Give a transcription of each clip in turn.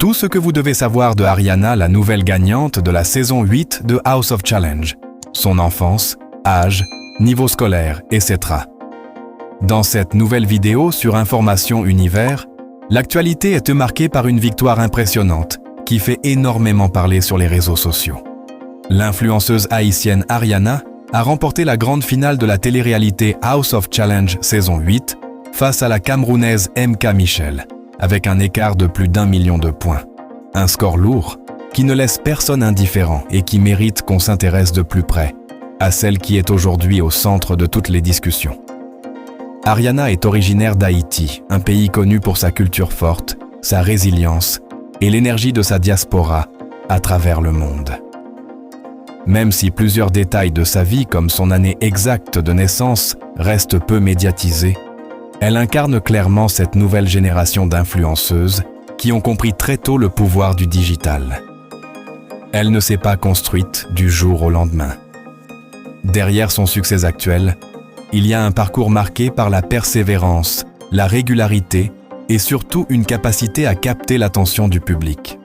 Tout ce que vous devez savoir de Ariana, la nouvelle gagnante de la saison 8 de House of Challenge. Son enfance, âge, niveau scolaire, etc. Dans cette nouvelle vidéo sur Information Univers, l'actualité est marquée par une victoire impressionnante qui fait énormément parler sur les réseaux sociaux. L'influenceuse haïtienne Ariana a remporté la grande finale de la télé-réalité House of Challenge saison 8 face à la Camerounaise MK Michel, avec un écart de plus d'1 million de points. Un score lourd qui ne laisse personne indifférent et qui mérite qu'on s'intéresse de plus près à celle qui est aujourd'hui au centre de toutes les discussions. Ariana est originaire d'Haïti, un pays connu pour sa culture forte, sa résilience et l'énergie de sa diaspora à travers le monde. Même si plusieurs détails de sa vie, comme son année exacte de naissance, restent peu médiatisés, elle incarne clairement cette nouvelle génération d'influenceuses qui ont compris très tôt le pouvoir du digital. Elle ne s'est pas construite du jour au lendemain. Derrière son succès actuel, il y a un parcours marqué par la persévérance, la régularité et surtout une capacité à capter l'attention du public.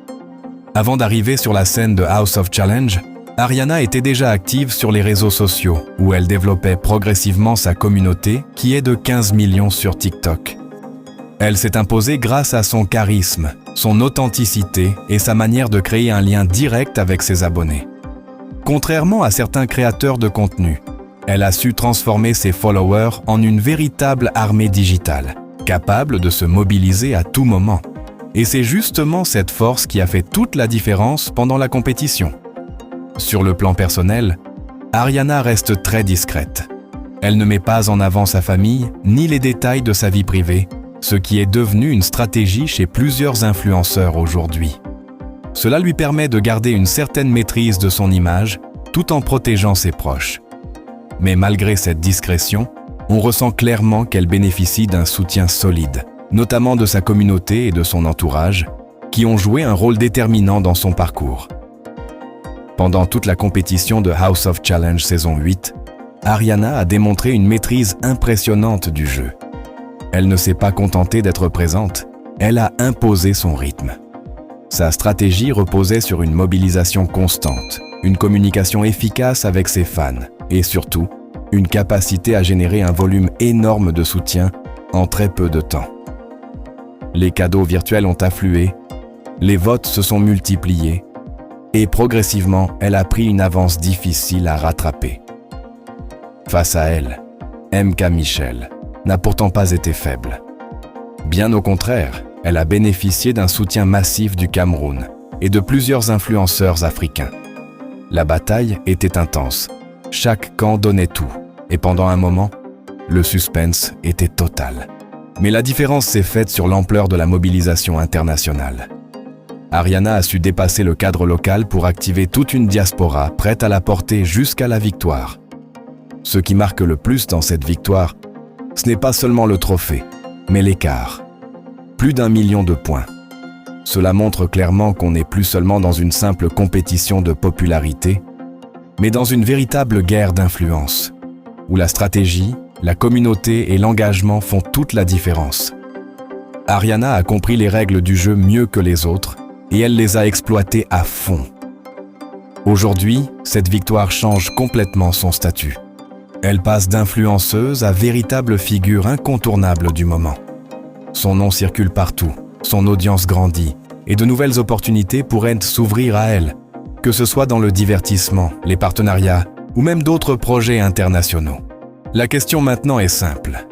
Avant d'arriver sur la scène de House of Challenge, Ariana était déjà active sur les réseaux sociaux où elle développait progressivement sa communauté qui est de 15 millions sur TikTok. Elle s'est imposée grâce à son charisme, son authenticité et sa manière de créer un lien direct avec ses abonnés. Contrairement à certains créateurs de contenu, elle a su transformer ses followers en une véritable armée digitale, capable de se mobiliser à tout moment. Et c'est justement cette force qui a fait toute la différence pendant la compétition. Sur le plan personnel, Ariana reste très discrète. Elle ne met pas en avant sa famille ni les détails de sa vie privée, ce qui est devenu une stratégie chez plusieurs influenceurs aujourd'hui. Cela lui permet de garder une certaine maîtrise de son image tout en protégeant ses proches. Mais malgré cette discrétion, on ressent clairement qu'elle bénéficie d'un soutien solide, notamment de sa communauté et de son entourage, qui ont joué un rôle déterminant dans son parcours. Pendant toute la compétition de House of Challenge saison 8, Ariana a démontré une maîtrise impressionnante du jeu. Elle ne s'est pas contentée d'être présente, elle a imposé son rythme. Sa stratégie reposait sur une mobilisation constante, une communication efficace avec ses fans et surtout, une capacité à générer un volume énorme de soutien en très peu de temps. Les cadeaux virtuels ont afflué, les votes se sont multipliés et progressivement, elle a pris une avance difficile à rattraper. Face à elle, MK Michel n'a pourtant pas été faible. Bien au contraire, elle a bénéficié d'un soutien massif du Cameroun et de plusieurs influenceurs africains. La bataille était intense, chaque camp donnait tout, et pendant un moment, le suspense était total. Mais la différence s'est faite sur l'ampleur de la mobilisation internationale. Ariana a su dépasser le cadre local pour activer toute une diaspora prête à la porter jusqu'à la victoire. Ce qui marque le plus dans cette victoire, ce n'est pas seulement le trophée, mais l'écart. Plus d'1 million de points. Cela montre clairement qu'on n'est plus seulement dans une simple compétition de popularité, mais dans une véritable guerre d'influence, où la stratégie, la communauté et l'engagement font toute la différence. Ariana a compris les règles du jeu mieux que les autres, et elle les a exploitées à fond. Aujourd'hui, cette victoire change complètement son statut. Elle passe d'influenceuse à véritable figure incontournable du moment. Son nom circule partout, son audience grandit, et de nouvelles opportunités pourraient s'ouvrir à elle, que ce soit dans le divertissement, les partenariats, ou même d'autres projets internationaux. La question maintenant est simple.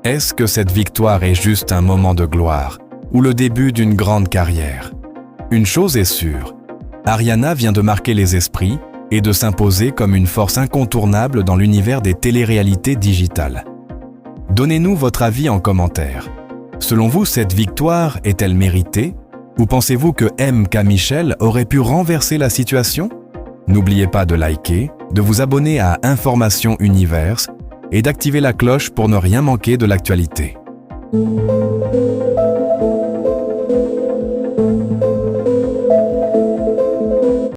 Est-ce que cette victoire est juste un moment de gloire, ou le début d'une grande carrière ? Une chose est sûre, Ariana vient de marquer les esprits et de s'imposer comme une force incontournable dans l'univers des téléréalités digitales. Donnez-nous votre avis en commentaire. Selon vous, cette victoire est-elle méritée? Ou pensez-vous que MK Michel aurait pu renverser la situation? N'oubliez pas de liker, de vous abonner à Information Univers et d'activer la cloche pour ne rien manquer de l'actualité.